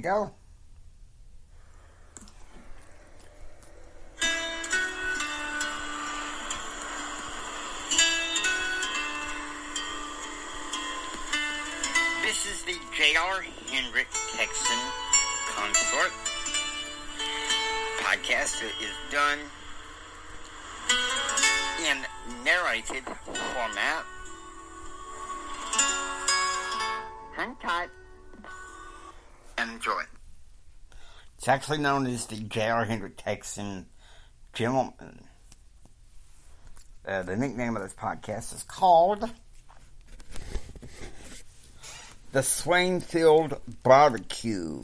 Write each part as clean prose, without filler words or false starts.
go. This is the J.R. Hendrick Texan Consort. Podcast is done in narrated format. Hang tight and enjoy. It's actually known as the J.R. Hendrick Texan Gentleman. The nickname of this podcast is called The Swainfield Barbecue.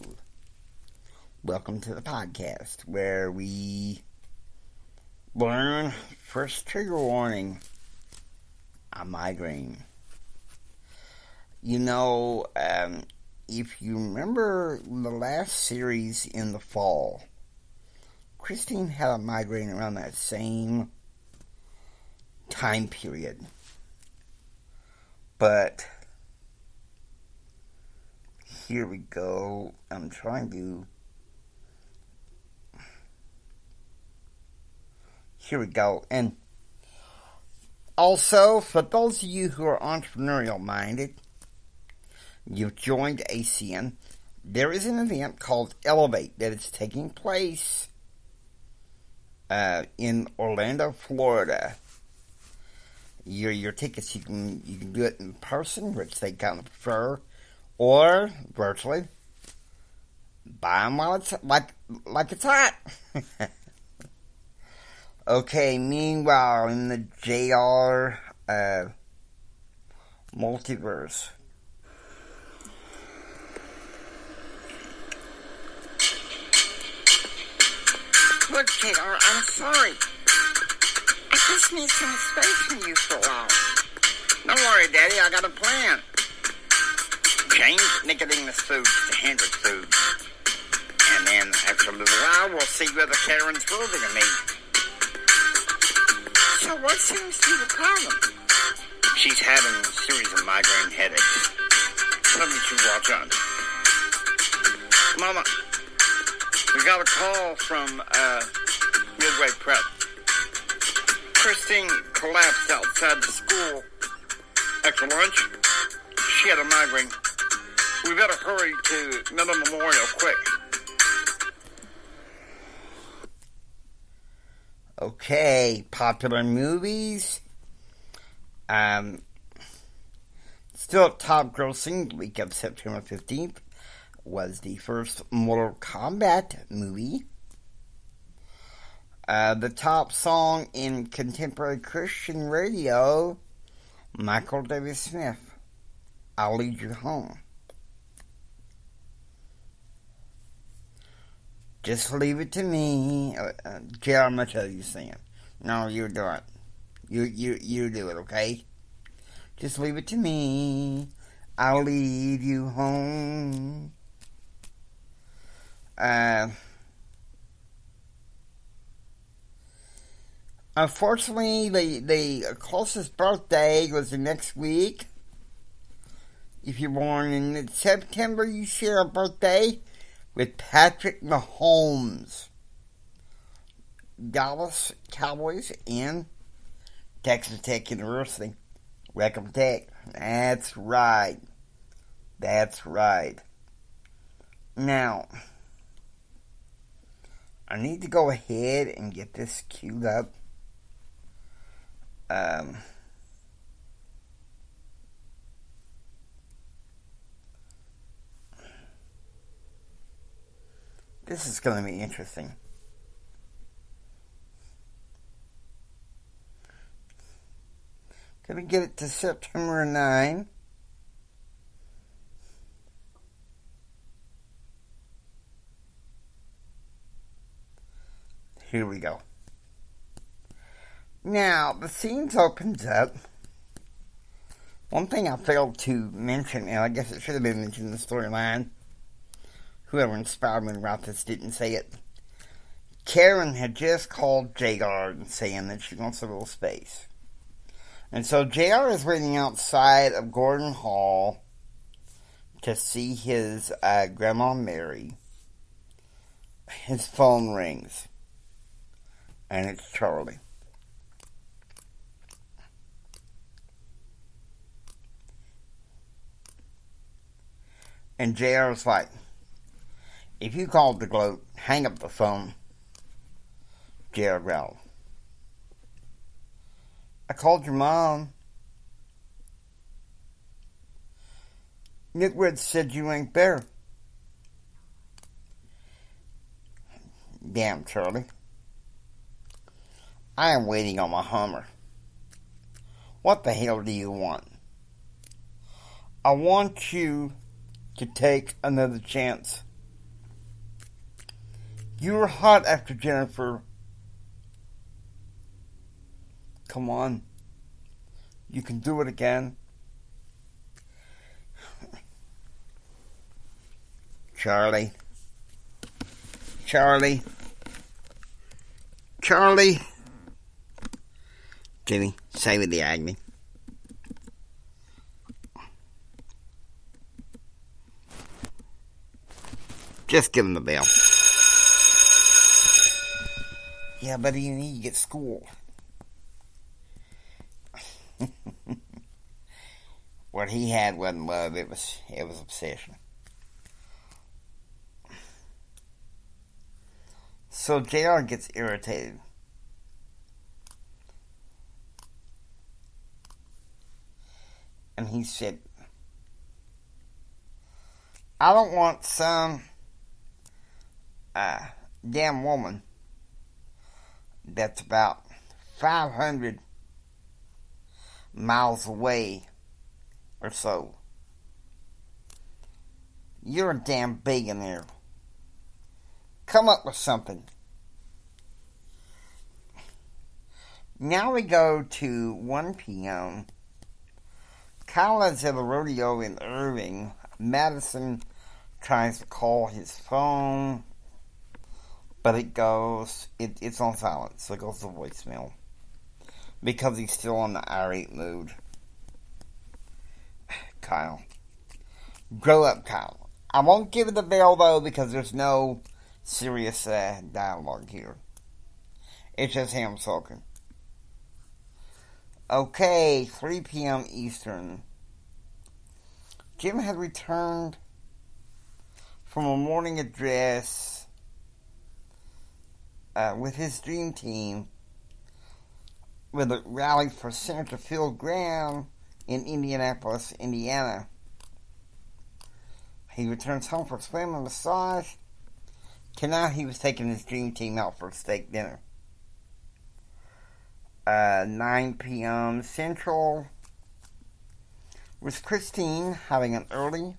Welcome to the podcast where we learn first trigger warning, a migraine. You know, if you remember the last series in the fall, Christine had a migraine around that same time period. But here we go. I'm trying to... Here we go. And also, for those of you who are entrepreneurial minded, you've joined ACN. There is an event called Elevate that is taking place in Orlando, Florida. Your tickets, you can do it in person, which they kind of prefer, or virtually. Buy them while it's like it's hot. Okay, meanwhile, in the JR multiverse. Look, JR, I'm sorry. I just need some space from you for a while. Don't worry, Daddy, I got a plan. Change Nicodemus Foods to Hendrick Foods. And then, after a little while, we'll see whether Karen's willing to meet. So what seems to be the problem? She's having a series of migraine headaches. Something you watch on. Mama, we got a call from Midway Prep. Christine collapsed outside the school after lunch. She had a migraine. We better hurry to Miller Memorial quick. Okay, popular movies. Still at top grossing the week of September 15th was the first Mortal Kombat movie. The top song in contemporary Christian radio, Michael David Smith, I'll Lead You Home. Just leave it to me. JR, I'm going to tell you sing it. No, you do it. You do it, okay? Just leave it to me. I'll lead you home. Unfortunately, the closest birthday was the next week. If you're born in September, you share a birthday with Patrick Mahomes, Dallas Cowboys, and Texas Tech University. Welcome Tech. That's right. That's right. Now, I need to go ahead and get this queued up. This is going to be interesting. Can we get it to September 9? Here we go. Now, the scenes opens up. One thing I failed to mention, and I guess it should have been mentioned in the storyline, whoever inspired me to write this didn't say it. Karen had just called JR and saying that she wants a little space. And so JR is waiting outside of Gordon Hall to see his Grandma Mary. His phone rings, and it's Charlie. And JR's like, if you called the gloat, hang up the phone. JR growled, I called your mom. Nick Red said you ain't there. Damn, Charlie. I am waiting on my Hummer. What the hell do you want? I want you to take another chance. You were hot after Jennifer. Come on. You can do it again. Charlie. Charlie. Charlie. Jimmy, say with the Agony. Just give him the bell. Yeah, buddy, you need to get school. What he had wasn't love, it was obsession. So JR gets irritated. And he said, I don't want some damn woman that's about 500 miles away or so. You're a damn billionaire. Come up with something. Now we go to 1 p.m. Kyle is at a rodeo in Irving. Madison tries to call his phone, but it's on silent, so it goes to voicemail. Because he's still in the irate mood. Kyle. Grow up, Kyle. I won't give it the bell, though, because there's no serious dialogue here. It's just him sulking. Okay, 3 p.m. Eastern. Jim had returned from a morning address with his dream team with a rally for Senator Phil Graham in Indianapolis, Indiana. He returns home for a swim and massage. Tonight he was taking his dream team out for a steak dinner. 9 p.m. Central. With Christine having an early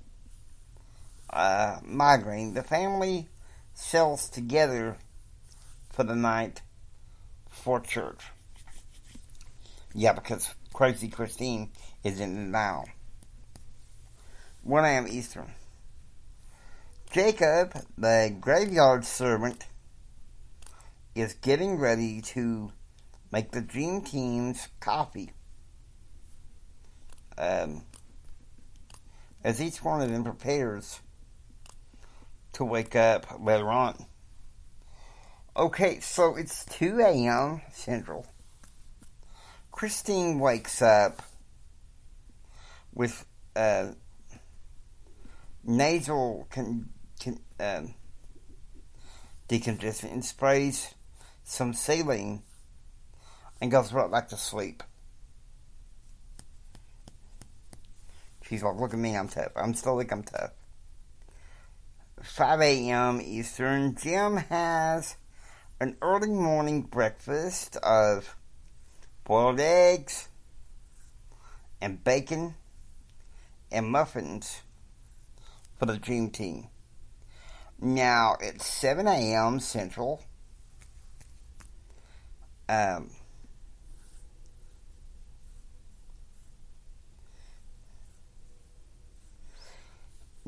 migraine, the family settles together for the night for church. Yeah, because Crazy Christine is in denial. 1 a.m. Eastern. Jacob, the graveyard servant, is getting ready to make the dream team's coffee. As each one of them prepares to wake up later on. Okay, so it's 2 a.m. Central. Christine wakes up with nasal decongestant and sprays some saline and goes right back to sleep. She's like, look at me, I'm tough. I'm tough. 5 a.m. Eastern. Jim has an early morning breakfast of boiled eggs and bacon and muffins for the dream team. Now, it's 7 a.m. Central.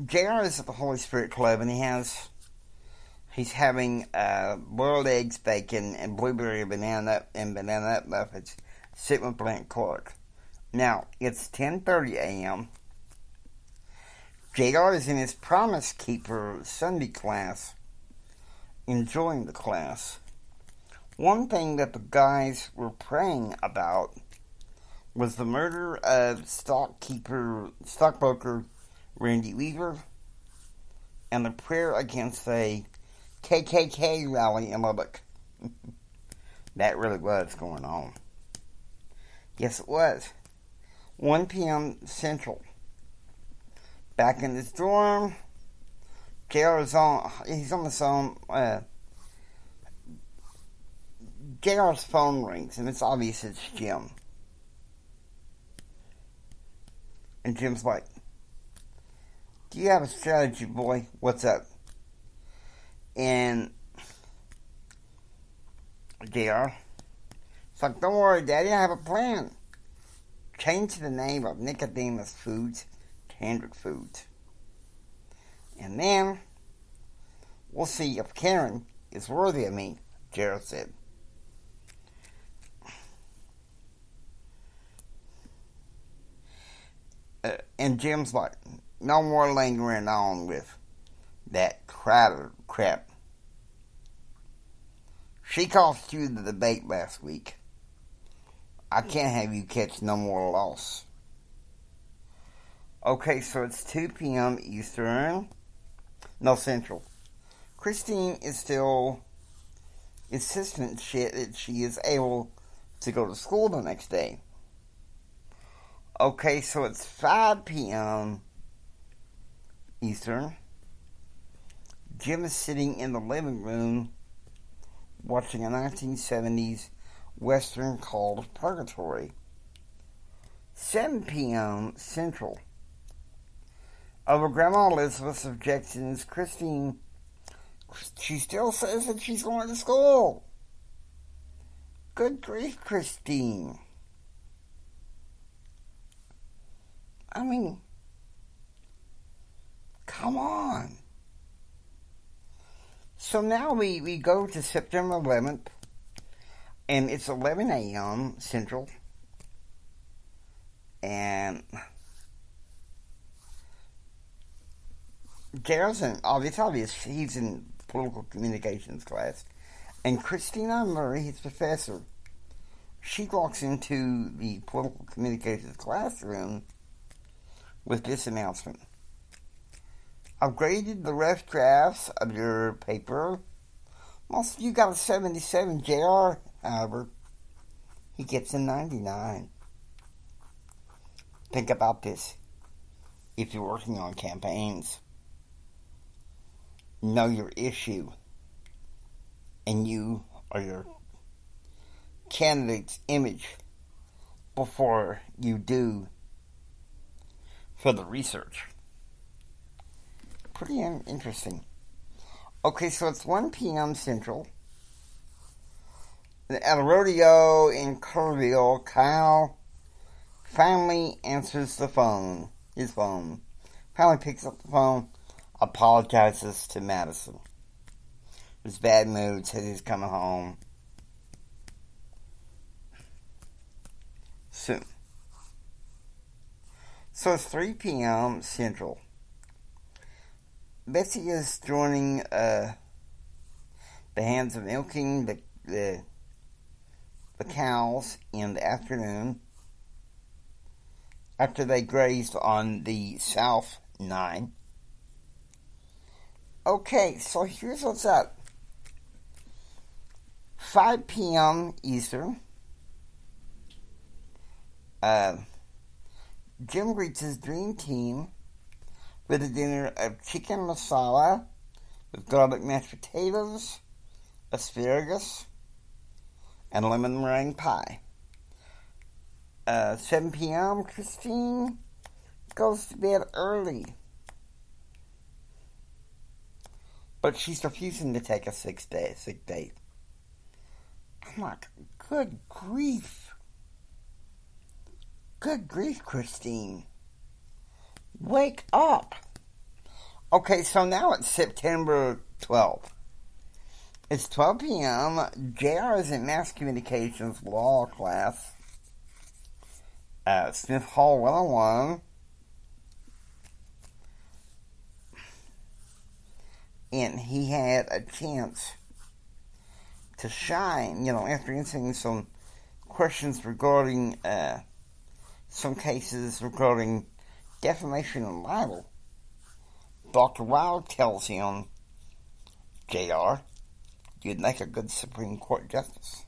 JR is at the Holy Spirit Club, and he's having boiled eggs, bacon, and blueberry banana nut muffins sitting with Blank Clark. Now, it's 10:30 a.m. JR is in his Promise Keeper Sunday class, enjoying the class. One thing that the guys were praying about was the murder of stockbroker Randy Weaver, and the prayer against a KKK rally in Lubbock. That really was going on. Yes, it was. 1 p.m. Central. Back in his dorm, he's on the phone. JR's phone rings, and it's obvious it's Jim. And Jim's like, "Do you have a strategy, boy? What's up?" And JR, it's like, "Don't worry, Daddy, I have a plan. Change the name of Nicodemus Foods to Hendrick Foods. And then we'll see if Karen is worthy of me," JR said. And Jim's like, "No more lingering on with that crap. She cost you the debate last week. I can't have you catch no more loss." Okay, so it's 2 p.m. Eastern. No, Central. Christine is still insistent that she is able to go to school the next day. Okay, so it's 5 p.m. Eastern. Jim is sitting in the living room watching a 1970s Western called Purgatory. 7 p.m. Central. Over Grandma Elizabeth's objections, Christine, she still says that she's going to school. Good grief, Christine. I mean, come on. So now we go to September 11th, and it's 11 a.m. Central, and Jared's it's obvious he's in political communications class, and Christina Murray, his professor, she walks into the political communications classroom with this announcement: "I've graded the rough drafts of your paper. Most of you got a 77. JR, however, he gets a 99. Think about this. If you're working on campaigns, know your issue, and you or your candidate's image before you do for the research." Pretty interesting. Okay, so it's 1 p.m. Central. At a rodeo in Kerrville, Kyle finally answers the phone. His phone. Finally picks up the phone, apologizes to Madison. His bad mood, says he's coming home soon. So it's 3 p.m. Central. Betsy is joining the hands of milking the cows in the afternoon after they grazed on the South 9. Okay, so here's what's up. 5 p.m. Eastern. Jim greets his dream team with a dinner of chicken masala with garlic mashed potatoes, asparagus, and lemon meringue pie. 7 p.m. Christine goes to bed early, but she's refusing to take a sick day. I'm like, good grief. Good grief, Christine. Wake up. Okay, so now it's September 12th. It's 12 p.m. JR is in Mass Communications Law class at Smith Hall 101. And he had a chance to shine, after answering some questions regarding some cases regarding defamation and libel. Dr. Wilde tells him, JR, you'd make a good Supreme Court justice.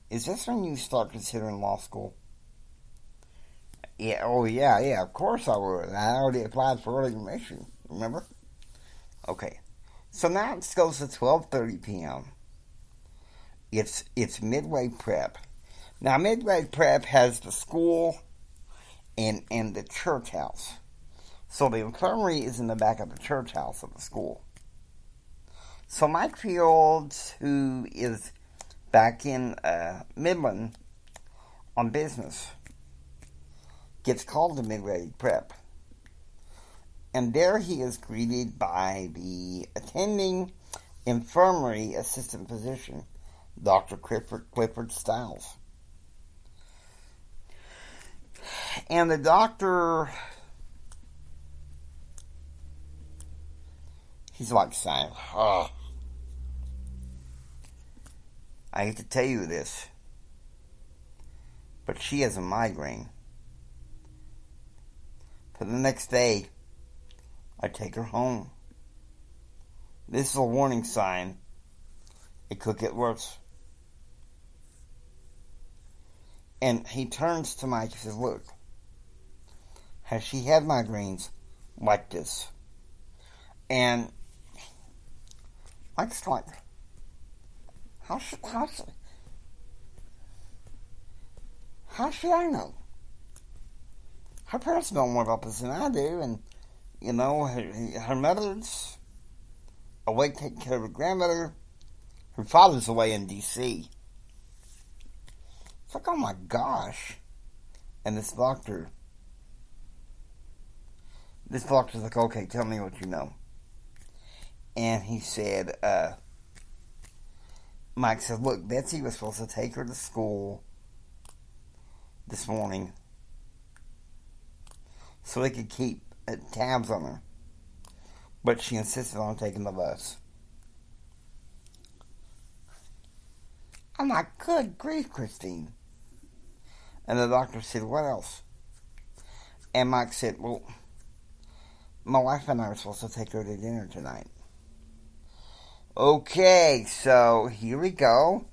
Is this when you start considering law school? Yeah, of course I would. I already applied for early admission, remember? Okay, so now it goes to 12:30 p.m. It's midway prep. Now, midway prep has the school and the church house. So the infirmary is in the back of the church house of the school. So Mike Fields, who is back in Midland on business, gets called to midway prep. And there he is greeted by the attending infirmary assistant physician, Dr. Clifford Stiles. And the doctor, he's like saying, I hate to tell you this, but she has a migraine. For the next day, I take her home. This is a warning sign. It could get worse. And he turns to Mike and says, look, has she had migraines like this? And Mike's like, how should I know? Her parents know more about this than I do, and, her mother's away taking care of her grandmother. Her father's away in D.C. It's like, oh my gosh. And this doctor's like, okay, tell me what you know. And he said, Mike said, look, Betsy was supposed to take her to school this morning so they could keep tabs on her. But she insisted on taking the bus. I'm like, good grief, Christine. And the doctor said, what else? And Mike said, well, my wife and I were supposed to take her to dinner tonight. Okay, so here we go.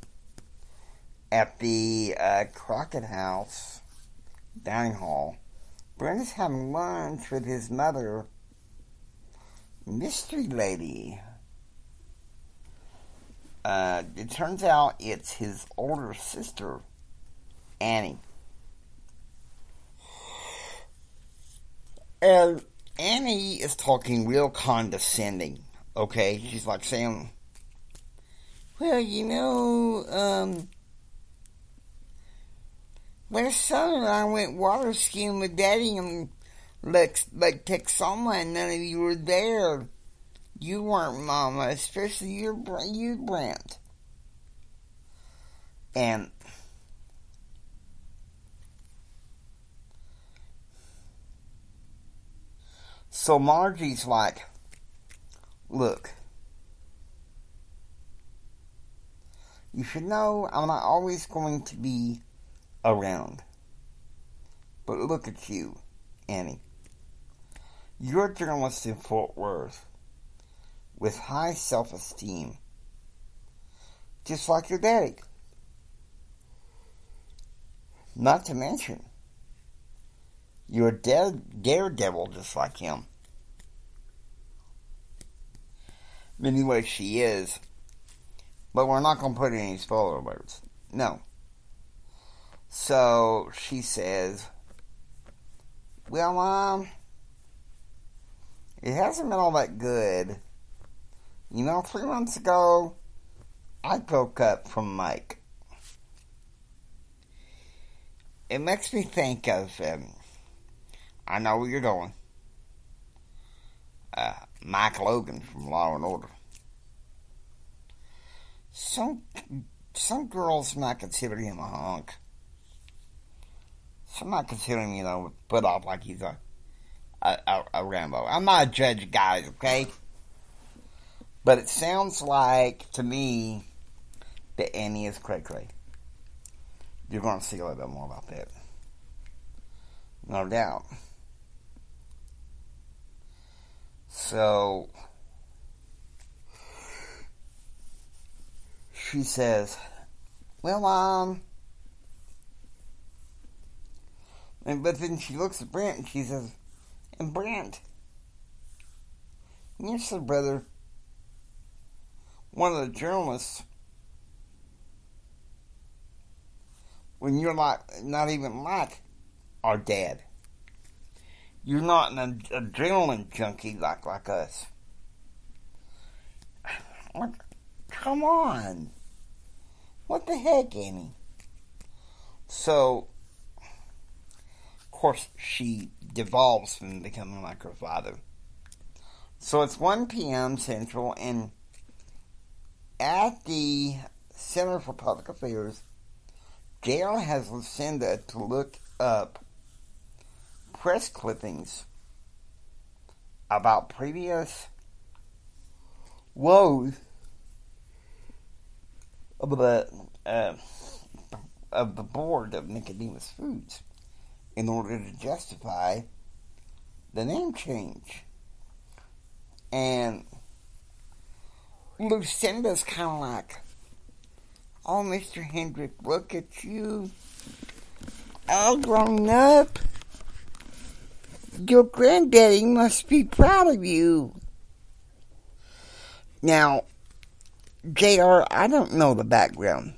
At the Crockett House dining hall, Brenda's having lunch with his mother, Mystery Lady. It turns out it's his older sister, Annie. And Annie is talking real condescending, okay? She's like saying, well, last summer I went water skiing with Daddy and Lake Texoma, and none of you were there. You weren't, Mama, especially you, Brent. And so Margie's like, look, you should know I'm not always going to be around. But look at you, Annie. You're a journalist in Fort Worth with high self-esteem, just like your daddy. Not to mention, you're a daredevil just like him. Anyway, she is. But we're not going to put any spoiler alerts. No. So, she says, well, Mom, it hasn't been all that good. 3 months ago, I broke up from Mike. It makes me think of, I know where you're going, Mike Logan from Law and Order. Some girls might consider him a hunk. Some might consider him, put off like he's a a Rambo. I'm not a judge, guys, okay? But it sounds like, to me, that Annie is cray-cray. You're going to see a little bit more about that. No doubt. So, she says, well, but then she looks at Brent and she says, and Brent, your son brother, one of the journalists, when you're not even like our dad. You're not an adrenaline junkie like us. Come on. What the heck, Annie? So, of course, she devolves from becoming like her father. So it's 1 p.m. Central, and at the Center for Public Affairs, JR has Lucinda to look up press clippings about previous woes of the board of Nicodemus Foods in order to justify the name change. And Lucinda's kind of like, oh, Mr. Hendrick, look at you, all grown up. Your granddaddy must be proud of you. Now, JR, I don't know the background,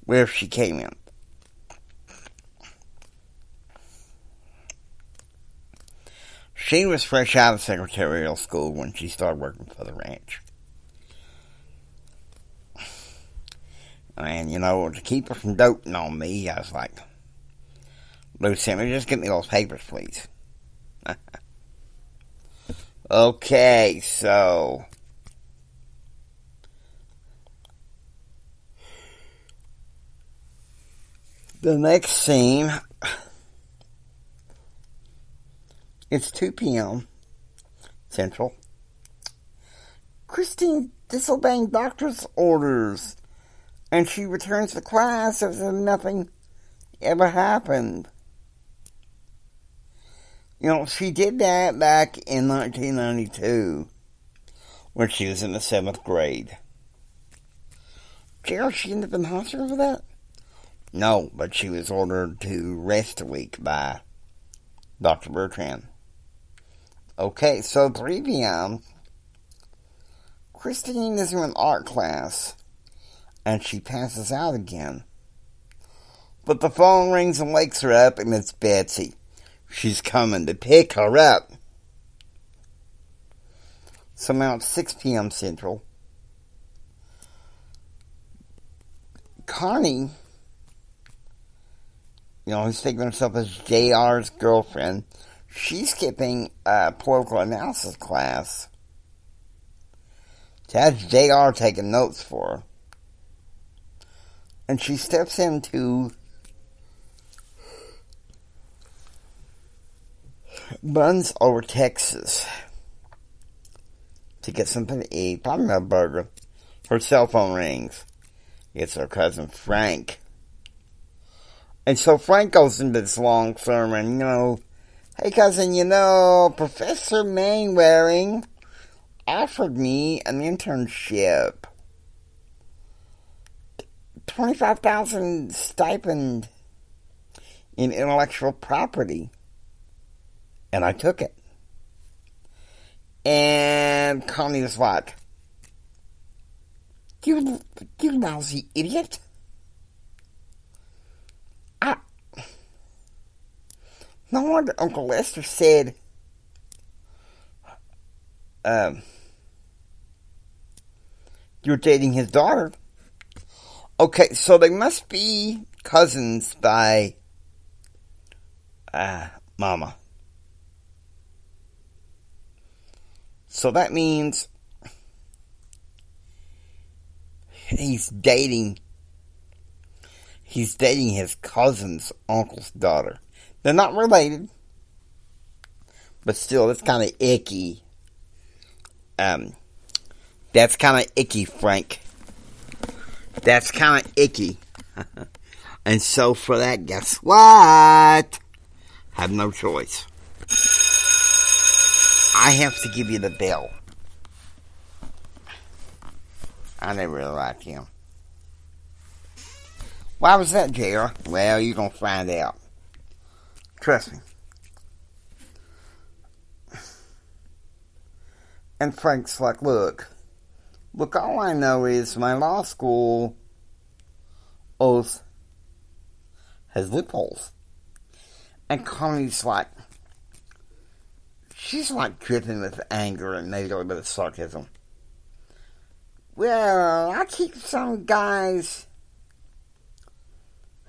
where she came in. She was fresh out of secretarial school when she started working for the ranch. And, to keep her from doting on me, I was like, Lucinda, just get me those papers, please. Okay, so the next scene, it's 2 p.m. Central. Christine disobeying doctor's orders, and she returns to class as if nothing ever happened. She did that back in 1992 when she was in the 7th grade. Gerald, she ended up in the hospital for that? No, but she was ordered to rest a week by Dr. Bertrand. Okay, so 3 p.m. Christine is in an art class, and she passes out again. But the phone rings and wakes her up, and it's Betsy. She's coming to pick her up. So now it's 6 p.m. Central. Connie, who's thinking of herself as JR's girlfriend, she's skipping a political analysis class. That's JR taking notes for her. And she steps into Buns over Texas to get something to eat, probably a burger. Her cell phone rings. It's her cousin Frank. And so Frank goes into this long sermon, hey cousin, Professor Mainwaring offered me an internship. $25,000 stipend in intellectual property. And I took it. And Connie was like, you lousy idiot. No wonder Uncle Lester said, you're dating his daughter. Okay, so they must be cousins by, Mama. So that means he's dating his cousin's uncle's daughter. They're not related, But still, that's kind of icky. That's kind of icky, Frank. That's kind of icky. And so for that, guess what? Have no choice. I have to give you the bill. I never really liked him. Why was that, JR? Well, you're going to find out. Trust me. And Frank's like, look, all I know is my law school oath has loopholes. And Connie's like, she's like dripping with anger and maybe a little bit of sarcasm. Well, I keep some guys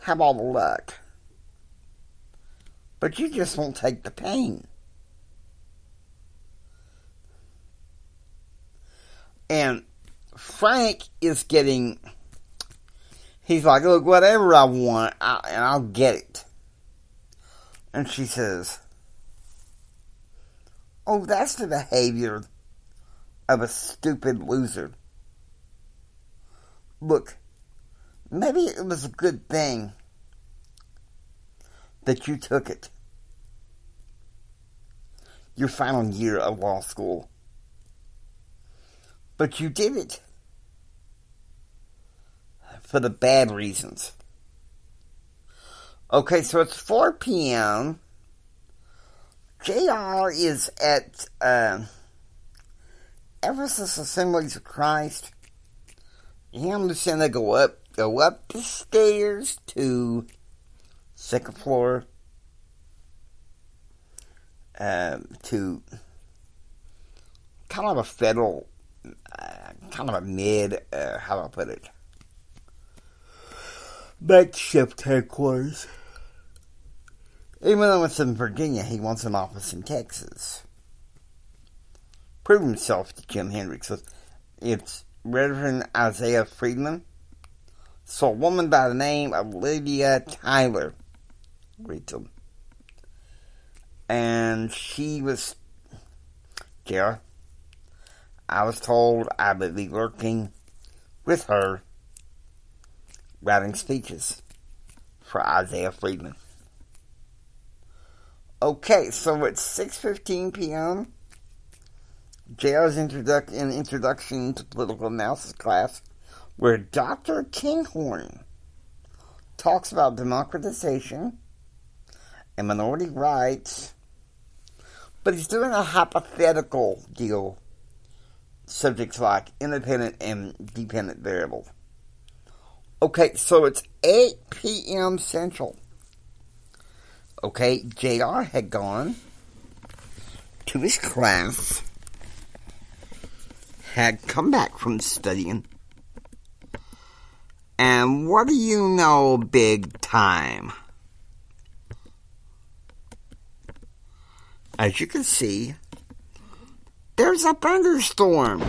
have all the luck. But you just won't take the pain. And Frank is getting, he's like, look, whatever I want, and I'll get it. And she says, oh, that's the behavior of a stupid loser. Look, maybe it was a good thing that you took it. Your final year of law school. But you did it for the bad reasons. Okay, so it's 4 p.m. JR is at Ephesus Assemblies of Christ. He understands they go up the stairs to second floor to kind of a federal, kind of a mid, how do I put it? Makeshift headquarters. Even though it's in Virginia, he wants an office in Texas. Prove himself to Jim Hendricks. It's Reverend Isaiah Friedman. So a woman by the name of Lydia Tyler greets him. And she was, Jara, I was told I would be working with her writing speeches for Isaiah Friedman. Okay, so it's 6:15 p.m. JR's introduction to political analysis class, where Dr. Kinghorn talks about democratization and minority rights, but he's doing a hypothetical deal, subjects like independent and dependent variables. Okay, so it's 8 p.m. Central. Okay, JR had gone to his class, had come back from studying, and what do you know, big time? As you can see, there's a thunderstorm.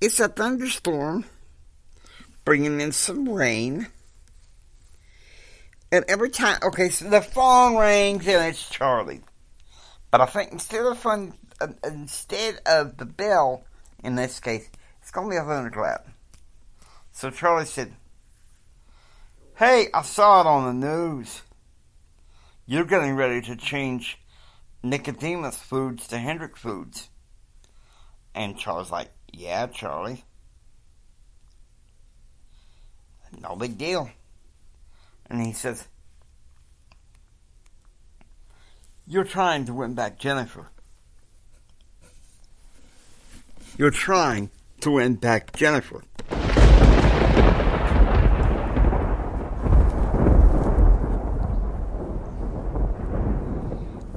It's a thunderstorm bringing in some rain. And every time, okay, so the phone rings and it's Charlie. But I think instead of the bell, in this case, it's going to be a thunderclap. So Charlie said, hey, I saw it on the news. You're getting ready to change Nicodemus Foods to Hendrick Foods. And Charlie's like, yeah, Charlie. No big deal. And he says, you're trying to win back Jennifer. You're trying to win back Jennifer.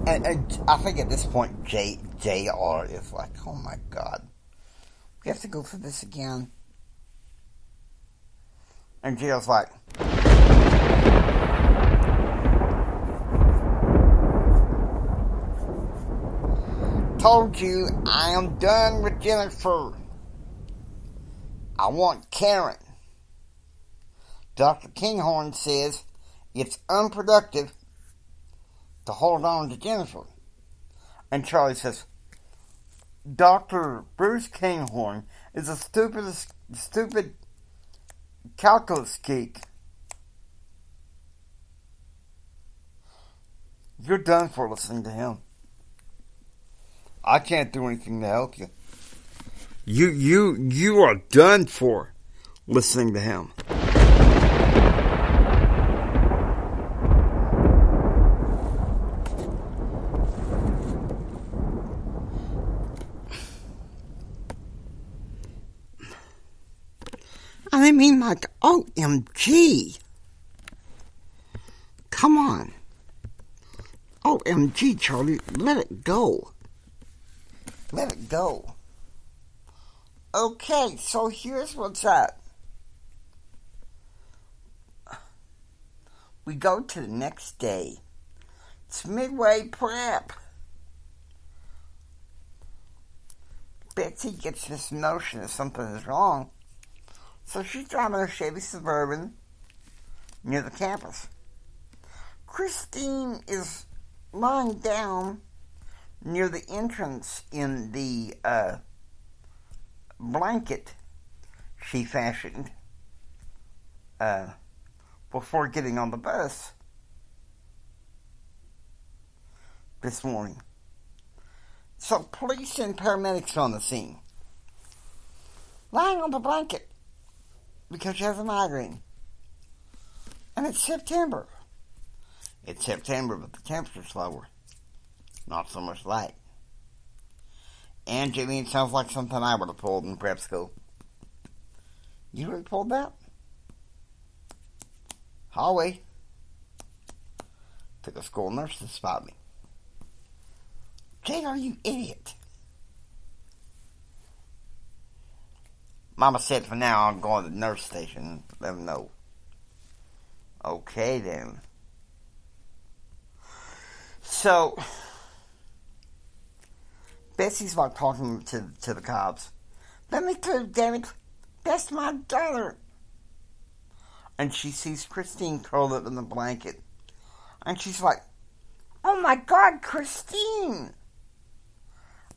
And I think at this point, JR is like, oh my God. We have to go through this again. And JR's like, Told you I am done with Jennifer. I want Karen. Dr. Kinghorn says it's unproductive to hold on to Jennifer. And Charlie says, Dr. Bruce Kinghorn is a stupid calculus geek. You're done for listening to him. I can't do anything to help you. You are done for listening to him. I mean, like, OMG. Come on. OMG, Charlie, let it go. Let it go. Okay, so here's what's up. We go to the next day. It's midway prep. Betsy gets this notion that something is wrong. So she's driving a Chevy Suburban near the campus. Christine is lying down near the entrance in the blanket she fashioned before getting on the bus this morning. So police and paramedics are on the scene, lying on the blanket because she has a migraine. And it's September. It's September, but the temperature's lower. Not so much light. And Jimmy, it sounds like something I would have pulled in prep school. You would have pulled that? Hallway. Took a school nurse to spot me. Jada, you idiot. Mama said for now I'm going to the nurse station. Let them know. Okay then. So, Betsy's like talking to the cops. Let me through, damn it. That's my daughter. And she sees Christine curled up in the blanket. And she's like, oh my God, Christine.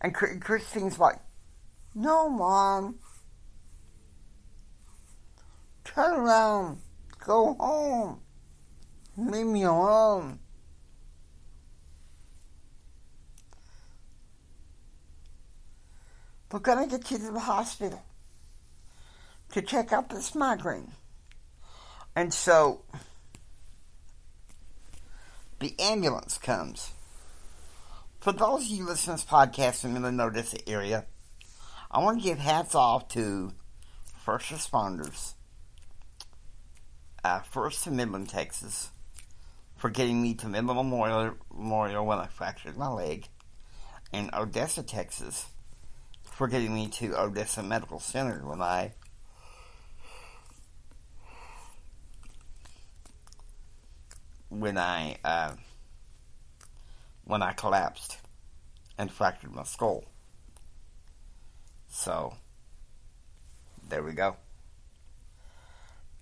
And Christine's like, no, Mom. Turn around. Go home. Leave me alone. We're going to get you to the hospital to check out this migraine. And so, the ambulance comes. For those of you listening to this podcast in the Nicodemus area, I want to give hats off to first responders. First to Midland, Texas, for getting me to Midland Memorial when I fractured my leg. And Odessa, Texas, for getting me to Odessa Medical Center when I collapsed and fractured my skull. So, there we go.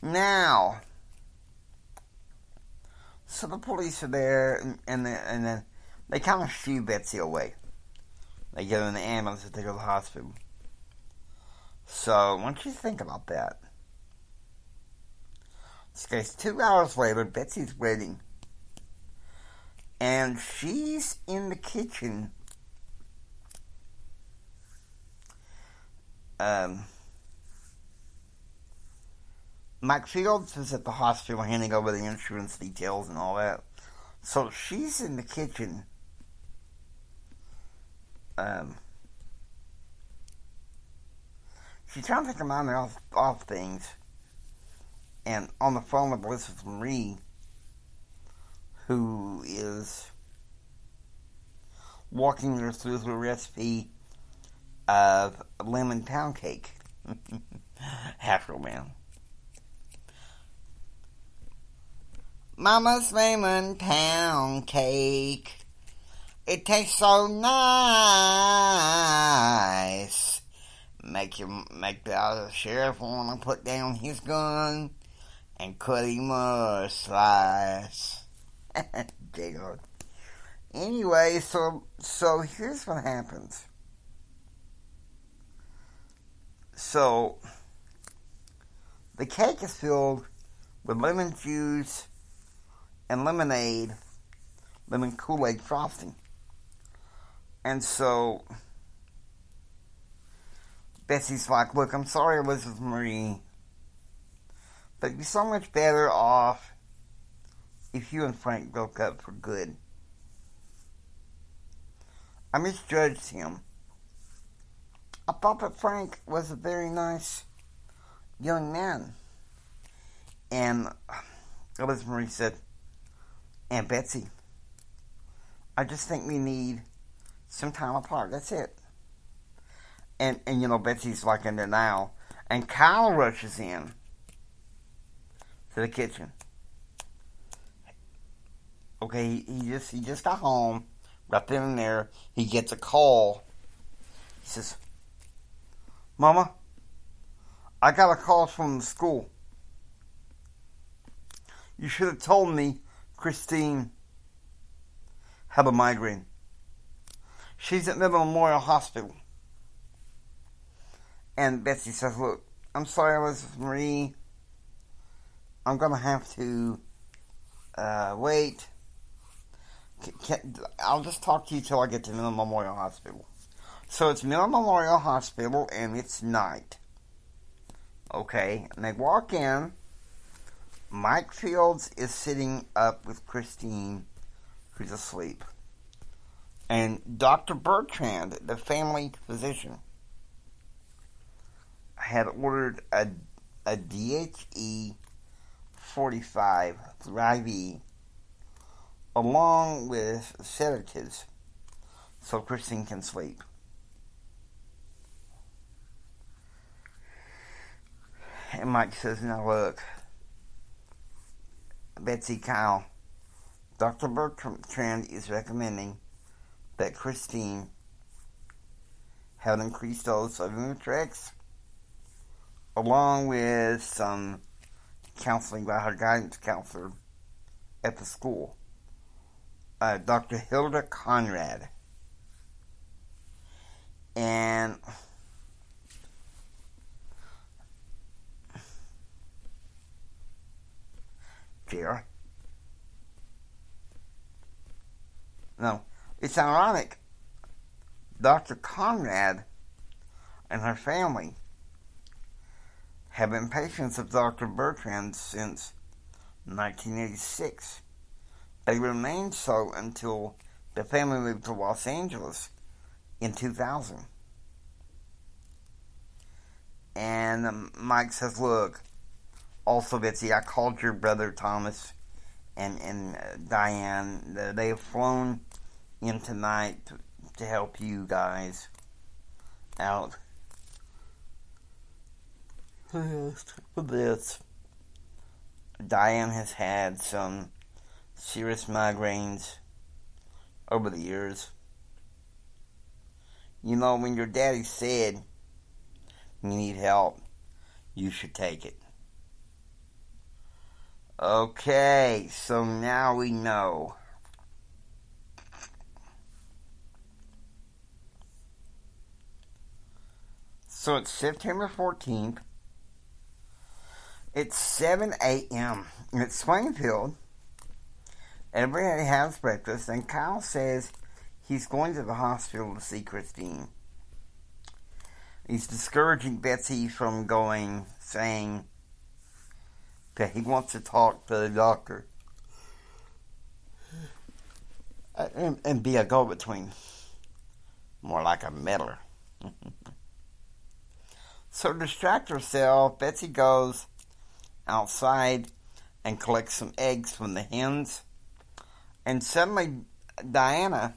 Now, so the police are there, and then they kind of shoo Betsy away. They get her in the ambulance to take her to the hospital. So, once you think about that, okay, 2 hours later, Betsy's waiting. And she's in the kitchen. Mike Fields is at the hospital handing over the insurance details and all that. So she's in the kitchen. She's trying to take her mind off things. And on the phone with Elizabeth Marie, who is walking her through the recipe of lemon pound cake. Half real man. Mama's lemon pound cake. It tastes so nice. Make the sheriff want to put down his gun and cut him a slice. Giggle. Anyway, so here's what happens. So the cake is filled with lemon juice and lemonade, lemon Kool-Aid frosting. And so Betsy's like, look, I'm sorry, Elizabeth Marie, but it'd be so much better off if you and Frank broke up for good. I misjudged him. I thought that Frank was a very nice young man. And Elizabeth Marie said, Aunt Betsy, I just think we need some time apart. That's it. And Betsy's like in denial. And Kyle rushes in to the kitchen. Okay, he just got home. Right then and there, he gets a call. He says, Mama, I got a call from the school. You should have told me Christine had a migraine. She's at Middle Memorial Hospital. And Betsy says, look, I'm sorry, Elizabeth Marie. I'm going to have to wait. I'll just talk to you till I get to Middle Memorial Hospital. So it's Middle Memorial Hospital, and it's night. Okay, and they walk in. Mike Fields is sitting up with Christine, who's asleep. And Dr. Bertrand, the family physician, had ordered a DHE 45 through IV along with sedatives so Christine can sleep. And Mike says, now look, Betsy, Kyle, Dr. Bertrand is recommending that Christine have an increased dose of Imitrex along with some counseling by her guidance counselor at the school, Dr. Hilda Conrad. And Jerry. No, it's ironic. Dr. Conrad and her family have been patients of Dr. Bertrand since 1986. They remained so until the family moved to Los Angeles in 2000. And Mike says, look, also Betsy, I called your brother Thomas and Diane. They have flown in tonight to help you guys out with this. Diane has had some serious migraines over the years. You know, when your daddy said you need help, you should take it. Okay, so now we know. So it's September 14th. It's 7 a.m. It's Springfield. Everybody has breakfast, and Kyle says he's going to the hospital to see Christine. He's discouraging Betsy from going, saying that he wants to talk to the doctor and be a go-between. More like a meddler. So to distract herself, Betsy goes outside and collects some eggs from the hens. And suddenly Diane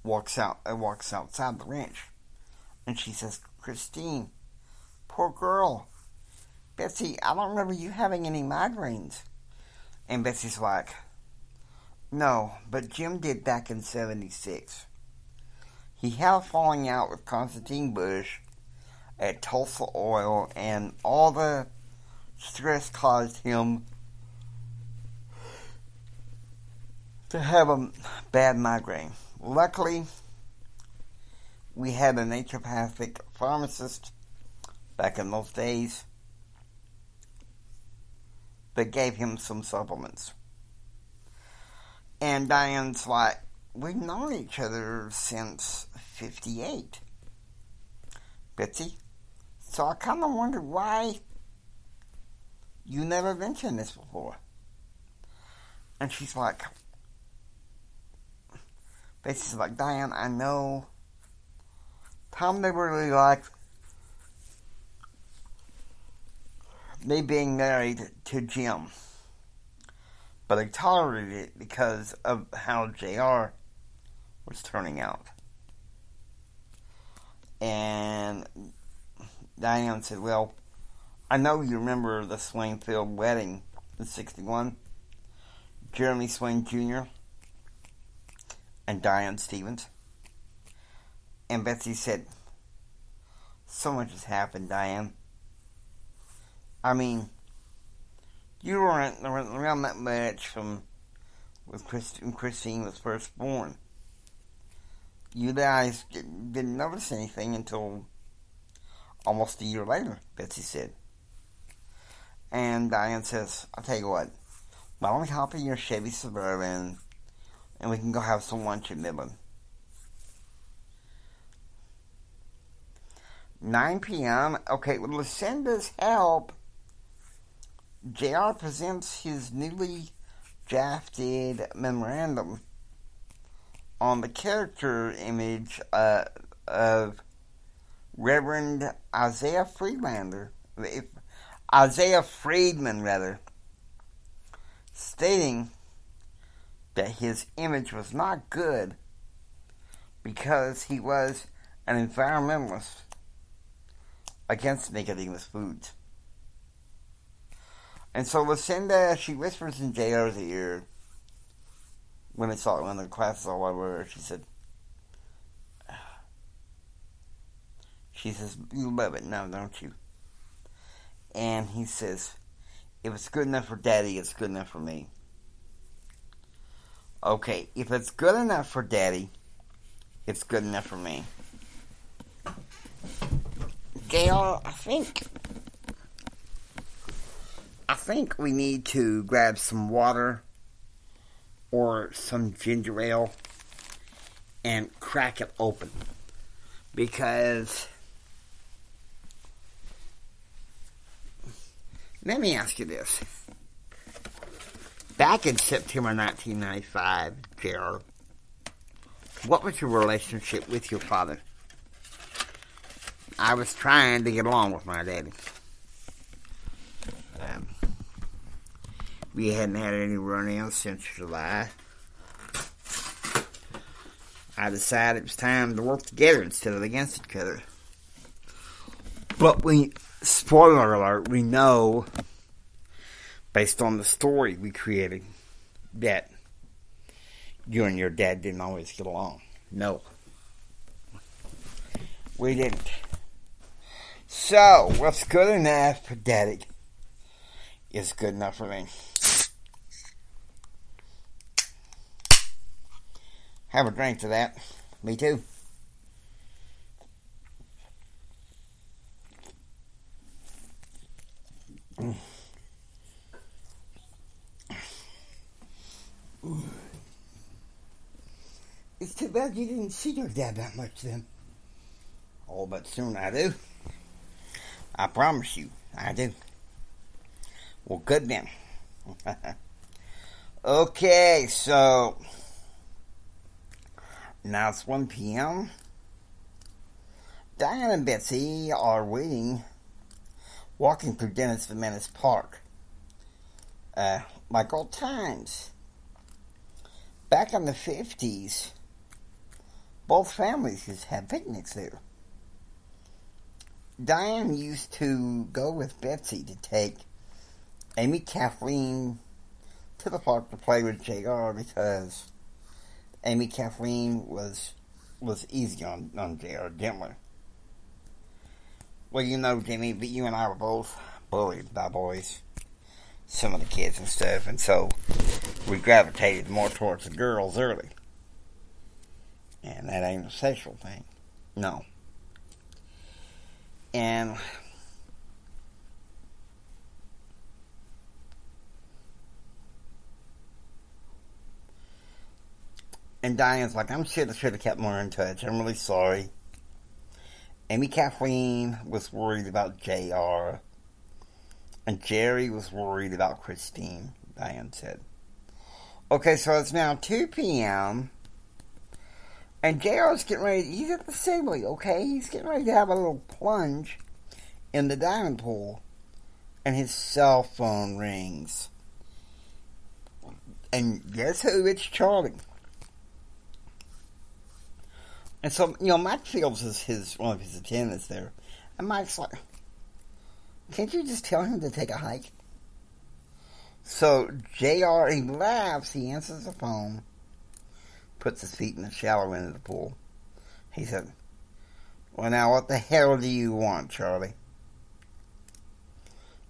walks outside the ranch. And she says, Christine, poor girl. Betsy, I don't remember you having any migraines. And Betsy's like, no, but Jim did back in 76. He had a falling out with Constantine Bush at Tulsa Oil, and all the stress caused him to have a bad migraine. Luckily, we had a naturopathic pharmacist back in those days that gave him some supplements. And Diane's like, we've known each other since 58. Betsy, so I kind of wondered why you never mentioned this before. And she's like, Betsy's like, Diane, I know Tom never really liked me being married to Jim, but I tolerated it because of how JR was turning out. And Diane said, well, I know you remember the Swainfield wedding in 61. Jeremy Swain Jr. and Diane Stevens. And Betsy said, so much has happened, Diane. I mean, you weren't around that much from when Christine was first born. You guys didn't notice anything until almost a year later, Betsy said. And Diane says, I'll tell you what, why don't we hop in your Chevy Suburban and we can go have some lunch in Midland. 9 p.m. Okay, with Lucinda's help, JR presents his newly drafted memorandum on the character image of Reverend Isaiah Friedman, stating that his image was not good because he was an environmentalist against Nicodemus Foods. And so Lucinda, she whispers in JR's ear when the class is all over, she says, you love it now, don't you? And he says, if it's good enough for Daddy, it's good enough for me. Okay, if it's good enough for Daddy, it's good enough for me. JR, I think we need to grab some water or some ginger ale and crack it open. Because, let me ask you this. Back in September 1995, JR, what was your relationship with your father? I was trying to get along with my daddy. We hadn't had any run-ins since July. I decided it was time to work together instead of against each other. But spoiler alert, we know, based on the story we created, that you and your dad didn't always get along. No. We didn't. So, what's good enough for Daddy is good enough for me. Have a drink to that. Me too. It's too bad you didn't see your dad that much then. Oh, but soon I do. I promise you, I do. Well, good then. Okay, so now it's 1 p.m. Diane and Betsy are walking through Dennis Menace Park. Like old times. Back in the 50s, both families used to have picnics there. Diane used to go with Betsy to take Amy, Kathleen, to the park to play with JR because Amy Kathleen was easy on JR, didn't we? Well, you know, Jimmy, but you and I were both bullied by boys, some of the kids and stuff, and so we gravitated more towards the girls early. And that ain't a sexual thing. No. And Diane's like, I should have kept more in touch. I'm really sorry. Amy Kathleen was worried about JR. And Jerry was worried about Christine, Diane said. Okay, so it's now 2 p.m. And JR's getting ready. He's at the Sibley, okay? He's getting ready to have a little plunge in the diamond pool. And his cell phone rings. And guess who? It's Charlie. And so, you know, Mike Fields is one of his attendants there. And Mike's like, can't you just tell him to take a hike? So JR, he laughs, he answers the phone, puts his feet in the shallow end of the pool. He said, well, now what the hell do you want, Charlie?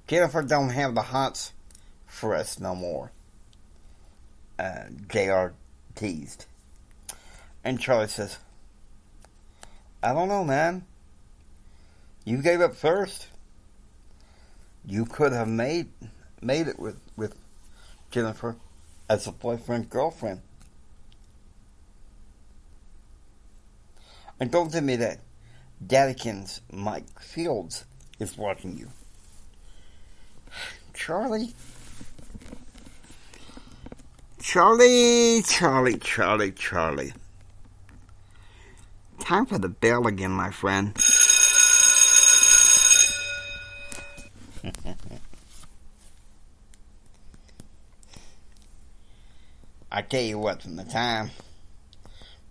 Jennifer don't have the hots for us no more. JR teased. And Charlie says, I don't know, man. You gave up first. You could have made it with Jennifer as a boyfriend-girlfriend. And don't tell me that Daddykins Mike Fields is watching you. Charlie. Time for the bell again, my friend. I tell you what, from the time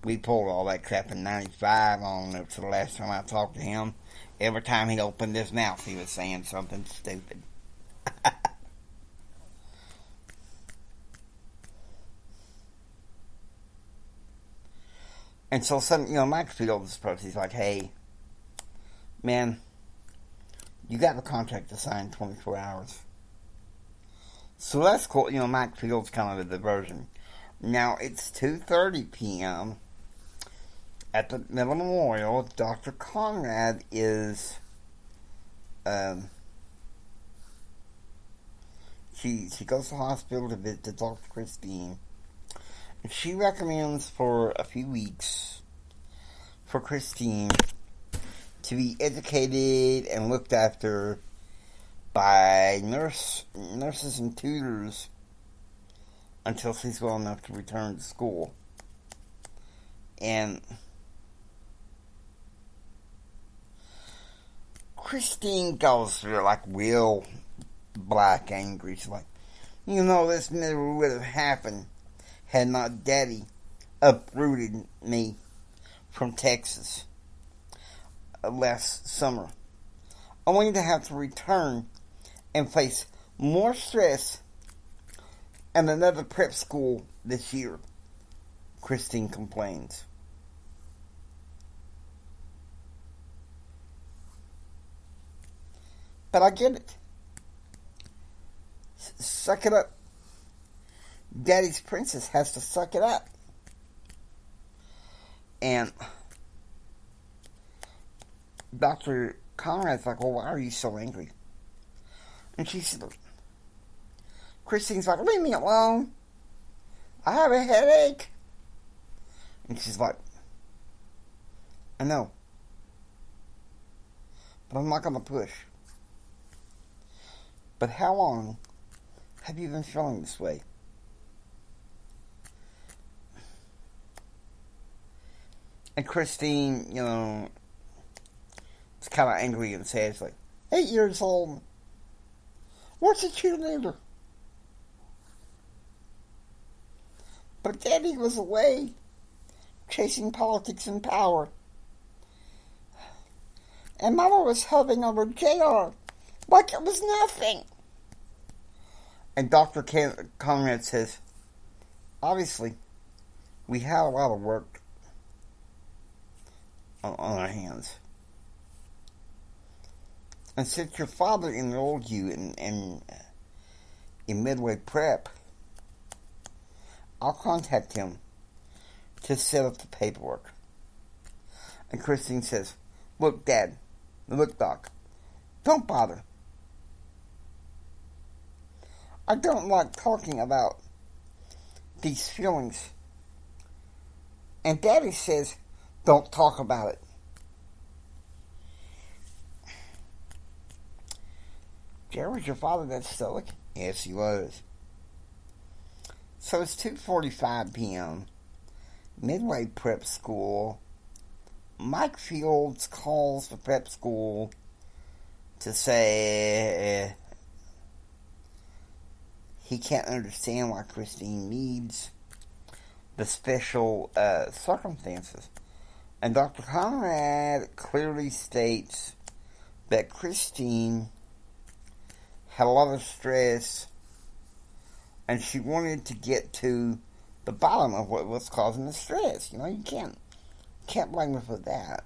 we pulled all that crap in 95 on up to the last time I talked to him, every time he opened his mouth, he was saying something stupid. And so Mike Fields approached, he's like, hey, man, you got the contract to sign 24 hours. So that's cool. Mike Fields kind of a diversion. Now, it's 2:30 p.m. at the Miller Memorial. Dr. Conrad is, she goes to the hospital to talk to Christine. And she recommends for a few weeks for Christine to be educated and looked after by nurses and tutors until she's well enough to return to school. And Christine goes through like real black angry. She's like, this never would have happened had not Daddy uprooted me from Texas last summer, only to have to return and face more stress and another prep school this year, Christine complains. But I get it. Suck it up. Daddy's princess has to suck it up. And Dr. Conrad's like, well, why are you so angry? And she said, Christine's like, leave me alone. I have a headache. And she's like, I know. But I'm not going to push. But how long have you been feeling this way? And Christine, is kind of angry and sad. It's like, 8 years old. What's a cheerleader? But Daddy was away, chasing politics and power. And Mama was hovering over JR like it was nothing. And Dr. Conrad says, obviously, we have a lot of work on our hands. And since your father enrolled you in Midway Prep, I'll contact him to set up the paperwork. And Christine says, look, Doc, don't bother. I don't like talking about these feelings. And Daddy says, don't talk about it. Jerry, was your father that stoic? Yes, he was. So it's 2:45 p.m. Midway Prep School. Mike Fields calls the prep school to say he can't understand why Christine needs the special circumstances. And Dr. Conrad clearly states that Christine had a lot of stress and she wanted to get to the bottom of what was causing the stress. You know, you can't blame her for that.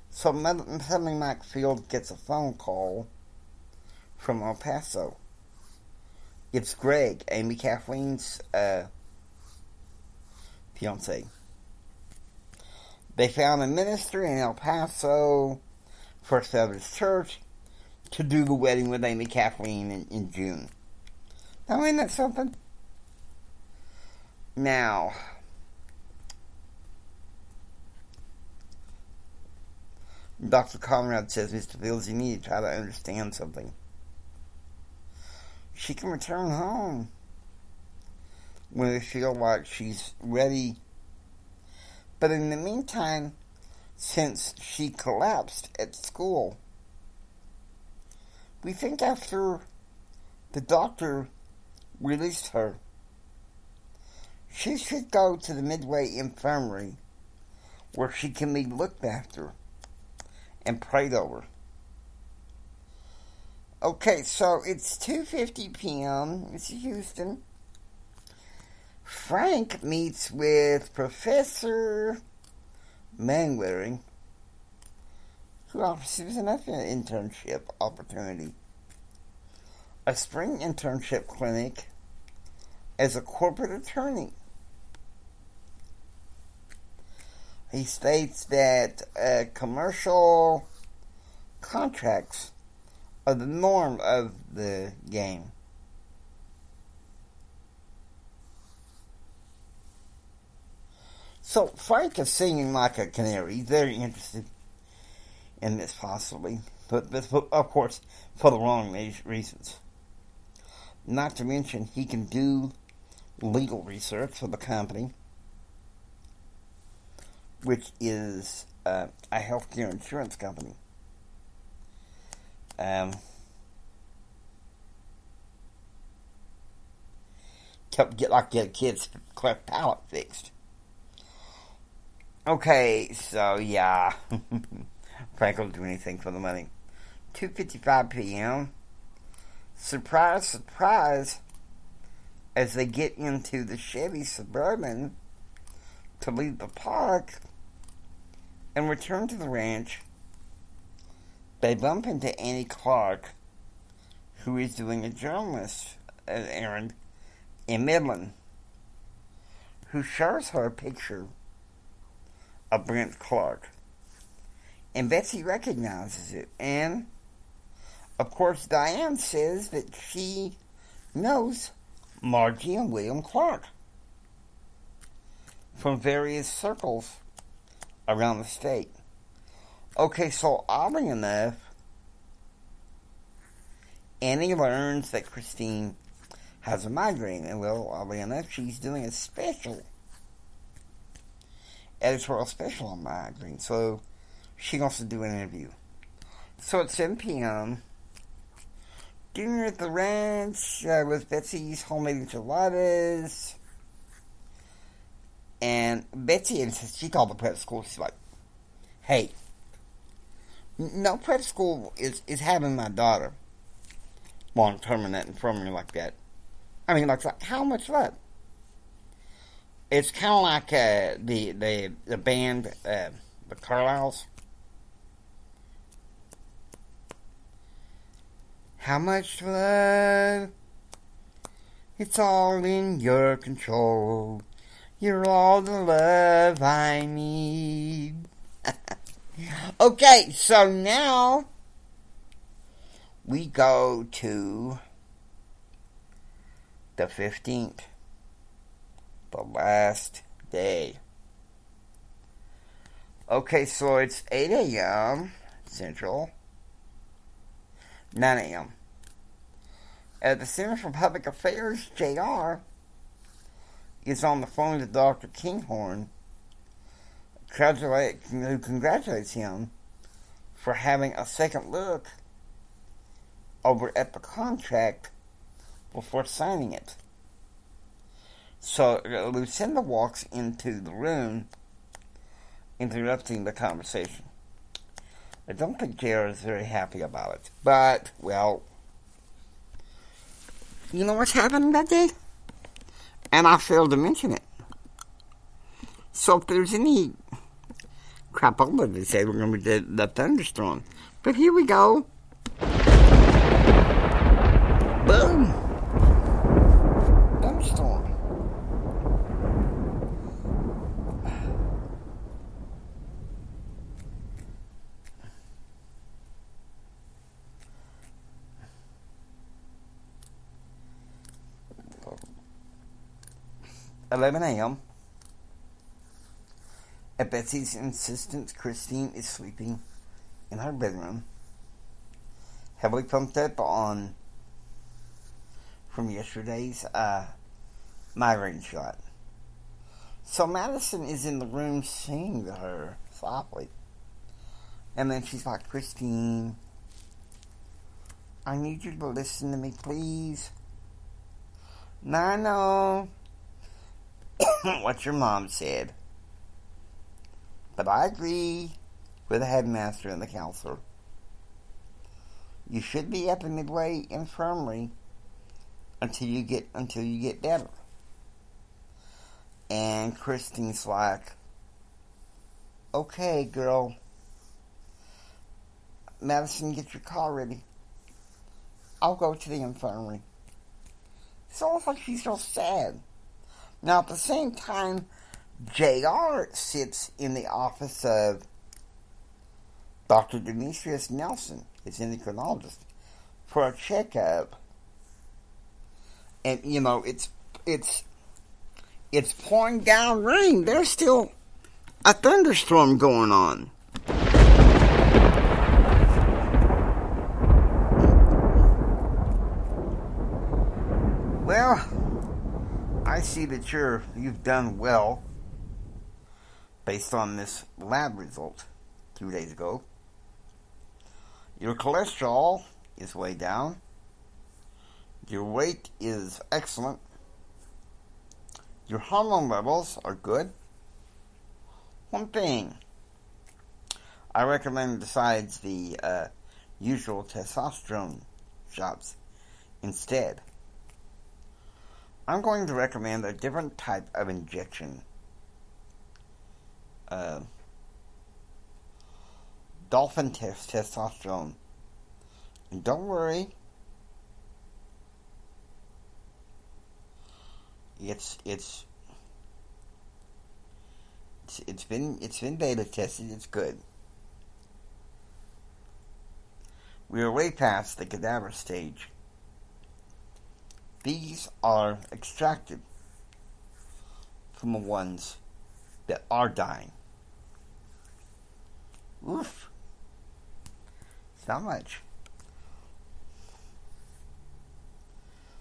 So suddenly Mike Field gets a phone call from El Paso. It's Greg, Amy Kathleen's fiance. They found a minister in El Paso, First Baptist Church, to do the wedding with Amy Kathleen in June. Now, isn't that something? Now, Dr. Conrad says, Mr. Fields, you need to try to understand something. She can return home when they feel like she's ready. But in the meantime, since she collapsed at school, we think after the doctor released her, she should go to the Midway Infirmary where she can be looked after and prayed over. Okay, so it's 2:50 p.m. This is Houston. Frank meets with Professor Manwaring, who offers him another internship opportunity. A spring internship clinic as a corporate attorney. He states that commercial contracts are the norm of the game. So Frank is singing like a canary. He's very interested in this, possibly, but of course for the wrong reasons. Not to mention, he can do legal research for the company, which is a healthcare insurance company. Get kids' cleft palate fixed. Okay, so yeah, Frank will do anything for the money. 2:55 p.m. Surprise, surprise, as they get into the Chevy Suburban to leave the park and return to the ranch, they bump into Annie Clark, who is doing a journalist errand in Midland, who shows her a picture of Brent Clark. And Betsy recognizes it. And, of course, Diane says that she knows Margie and William Clark from various circles around the state. Okay, so oddly enough, Annie learns that Christine has a migraine. And, well, oddly enough, she's doing a editorial special on migraine. So she wants to do an interview. So at 7 p.m., dinner at the ranch with Betsy's homemade enchiladas. And Betsy, she called the prep school. She's like, hey, no prep school is having my daughter. long-term in that infirmary like that. I mean, like how much left? It's kind of like the band, the Carlisles. How much love? It's all in your control. You're all the love I need. Okay, so now we go to the 15th, the last day. Okay, so it's 8 a.m. Central, 9 a.m. At the Center for Public Affairs, JR is on the phone to Dr. Kinghorn, who congratulates him for having a second look over at the contract before signing it. So Lucinda walks into the room, interrupting the conversation. I don't think JR is very happy about it. But, well, you know what's happening that day? And I failed to mention it. So if there's any crapola, they say we're going to be the thunderstorm. But here we go. Boom. Thunderstorm. At 11 a.m. At Betsy's insistence, Christine is sleeping in her bedroom, heavily pumped up on from yesterday's migraine shot. So Madison is in the room singing to her softly. And then she's like, Christine, I need you to listen to me, please. Now I know what your mom said, but I agree with the headmaster and the counselor. You should be at the Midway Infirmary until you get better. And Christine's like, okay, girl. Madison, get your car ready. I'll go to the infirmary. It's almost like she's so sad. Now, at the same time, JR sits in the office of Dr. Demetrius Nelson, his endocrinologist, for a checkup. And, you know, it's pouring down rain. There's still a thunderstorm going on. Well, I see that you've done well based on this lab result 2 days ago. Your cholesterol is way down. Your weight is excellent. Your hormone levels are good. One thing I recommend besides the usual testosterone shots instead, I'm going to recommend a different type of injection. Dolphin testosterone. And don't worry, it's been beta tested. It's good. We are way past the cadaver stage. These are extracted from the ones that are dying. Oof. It's not much.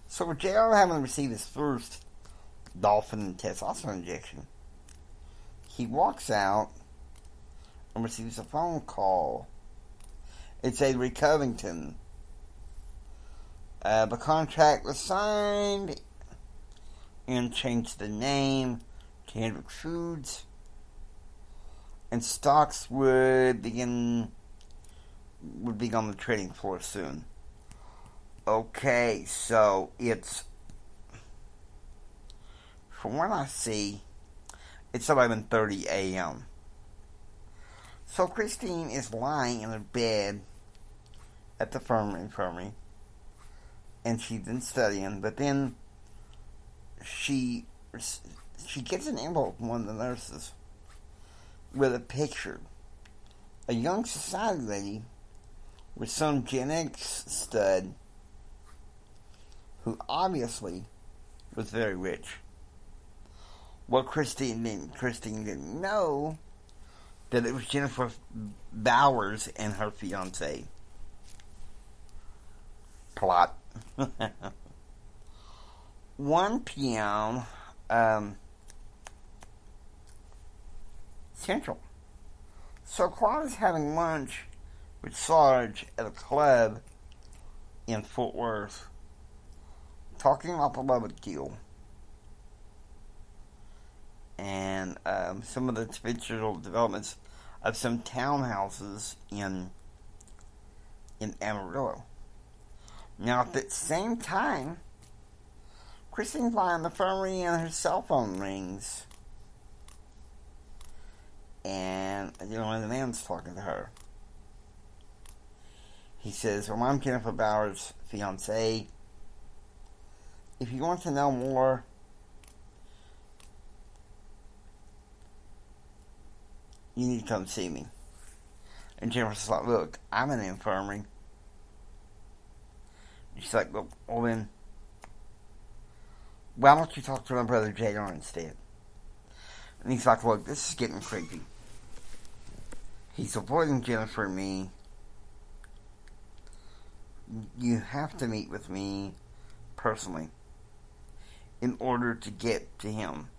So with JR having received his first dolphin testosterone injection, he walks out and receives a phone call. It's Avery Covington. The contract was signed and changed the name to Nicodemus Foods, and stocks would be on the trading floor soon. Okay, so it's, from what I see, it's 11:30 a.m. So Christine is lying in her bed at the infirmary, and she's been studying, but then she gets an envelope from one of the nurses with a picture. A young society lady with some Gen X stud who obviously was very rich. Well, Christine didn't know that it was Jennifer Bowers and her fiancé. Plot. 1 p.m. Central. So Claude is having lunch with Sarge at a club in Fort Worth, talking about the love deal and some of the visual developments of some townhouses in Amarillo. Now, at the same time, Christine's lying in the infirmary and her cell phone rings. And, one of the man's talking to her. He says, well, I'm Jennifer Bowers' fiancé. If you want to know more, you need to come see me. And Jennifer's like, look, I'm in the infirmary. And she's like, well then, why don't you talk to my brother JR instead? And he's like, look, this is getting creepy. He's avoiding Jennifer and me. You have to meet with me personally in order to get to him.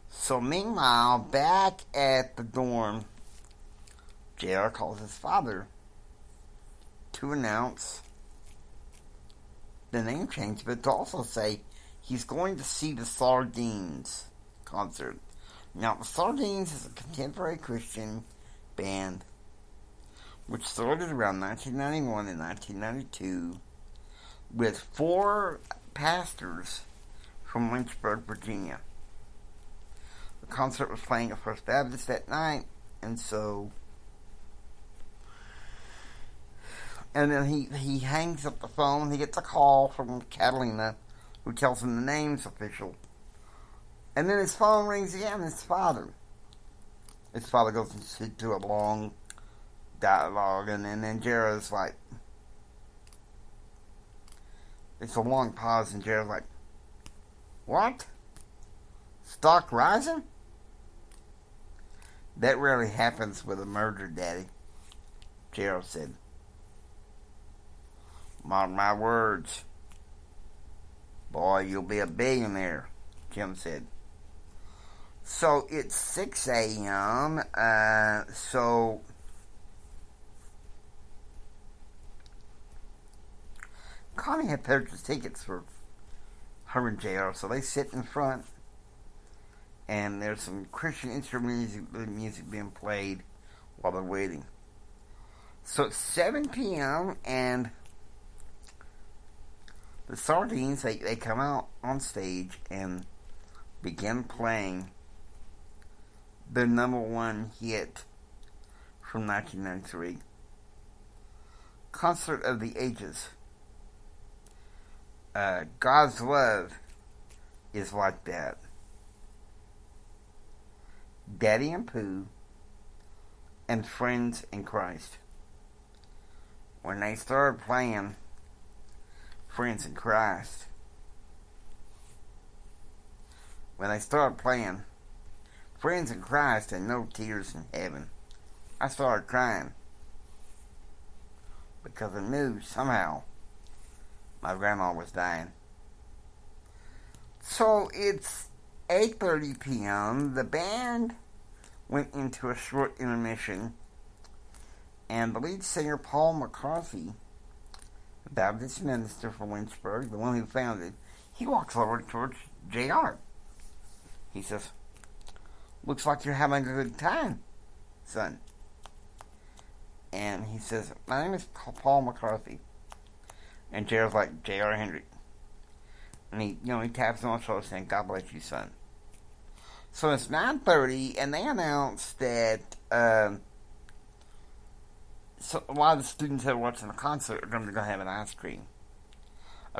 So meanwhile, back at the dorm, JR calls his father to announce the name change, but to also say he's going to see the Sardines concert. Now, the Sardines is a contemporary Christian band which started around 1991 and 1992 with 4 pastors from Lynchburg, Virginia. The concert was playing at First Baptist that night, and then he hangs up the phone. He gets a call from Catalina, who tells him the name's official. And then his phone rings again. His father goes into a long dialogue, and then Jared's like, it's a long pause, and Jared's like, what? Stock rising? That rarely happens with a murdered daddy, Gerald said. Mark my words. Boy, you'll be a billionaire, Jim said. So it's 6 a.m. So Connie had purchased tickets for her and JR, so they sit in front, and there's some Christian instrument music being played while they're waiting. So it's 7 p.m. and the Sardines, they come out on stage and begin playing their number 1 hit from 1993, Concert of the Ages. God's Love Is Like That. Daddy and Pooh, and Friends in Christ. When they started playing Friends in Christ, and No Tears in Heaven, I started crying because I knew somehow my grandma was dying. So it's 8:30 p.m. The band went into a short intermission, and the lead singer, Paul McCarthy, the Baptist minister from Lynchburg, the one who founded, he walks over towards JR. He says, looks like you're having a good time, son. And he says, my name is Paul McCarthy. And Gerald's like, J.R. Hendrick. And he taps him on the shoulder saying, God bless you, son. So it's 9:30, and they announced that so a lot of the students that are watching the concert are going to go have an ice cream.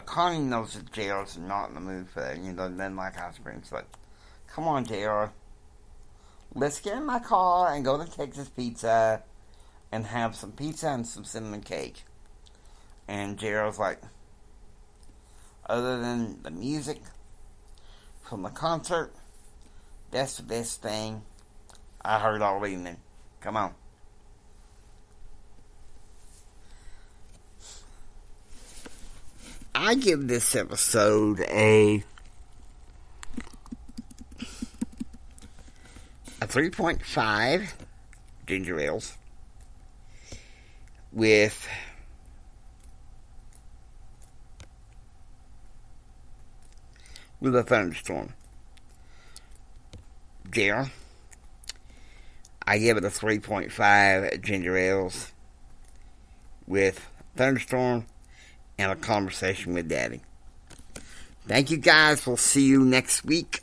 Connie knows that JR's not in the mood for that. Doesn't like ice cream. She's like, come on, JR. Let's get in my car and go to Texas Pizza and have some pizza and some cinnamon cake. And JR's like, other than the music from the concert, that's the best thing I heard all evening. Come on. I give this episode a 3.5 ginger ales with a thunderstorm. JR, I give it a 3.5 ginger ales with thunderstorm and a conversation with Daddy. Thank you guys. We'll see you next week.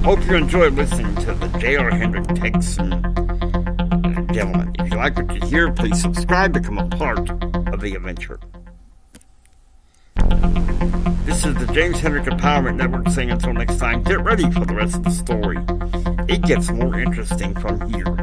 Hope you enjoyed listening to the J.R. Hendrick Texan Gentleman. If you like what you hear, please subscribe to become a part of the adventure. This is the James Hendrick Empowerment Network saying until next time, get ready for the rest of the story. It gets more interesting from here.